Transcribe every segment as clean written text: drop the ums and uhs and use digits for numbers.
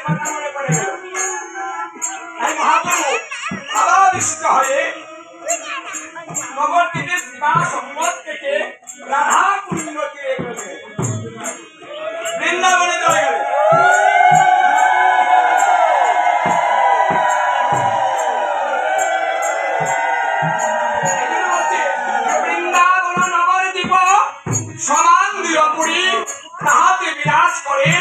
কথা মনে পড়ে গেল। তাই মহাপ্রভু আবাদিষ্ট হয়ে নবদ্বীপের বিবাহ সম্মত থেকে রাধা কুণ্ডকে এগোলেন, বৃন্দাবনে চলে গেলেন। বৃন্দাবন নবদ্বীপ সমান দুই তাহাতে বিরাজ করে।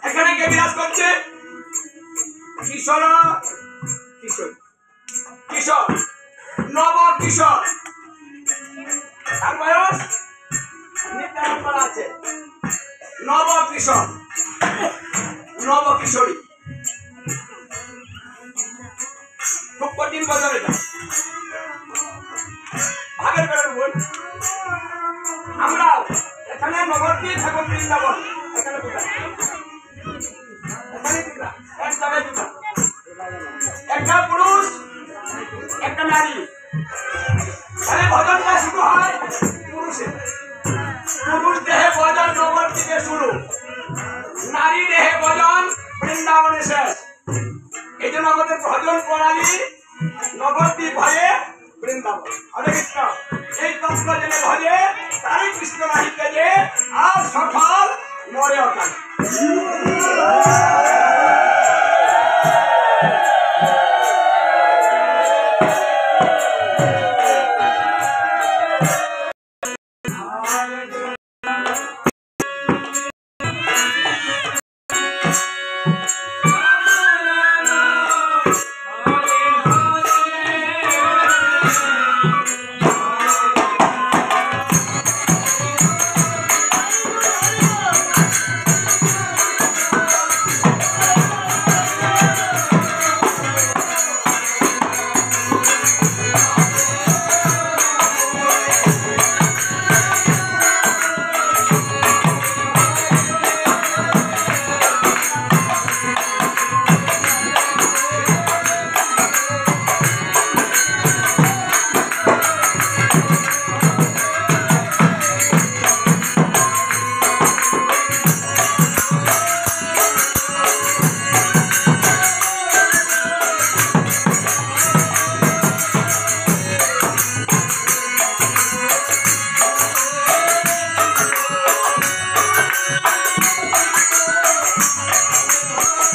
এখানে কে বিরাজ করছে? কিশোর কিশোর কিশোর নব কিশোর। তার বয়স নির্ধারণ করা আছে। নব কিশোর নব কিশোরী, খুব কঠিন বছর এটা। ভাগের বেড়ার বই আমরা এখানে নবদ্বীপ ঠাকুর বৃন্দাবন, এখানে কোথায়? এখানে দুটা, এক জায়গায় দুটা, একটা পুরুষ একটা নারী। তাহলে ভজনটা শুরু হয় পুরুষে, পুরুষ দেহে ভজন নবদ্বীপে শুরু, নারী দেহে ভজন বৃন্দাবনে শেষ। এই জন্য আমাদের ভজন প্রণালী নবদ্বীপ হয়ে বৃন্দাবন। হরে কৃষ্ণ। এই তত্ত্ব জেনে ভজে তারই কৃষ্ণ নাহিতে যে আর সফল মরে অকাল।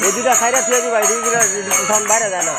এই দুটা সাইডে থুয়ে দিবা, এই দুটা বাইরে যায় না।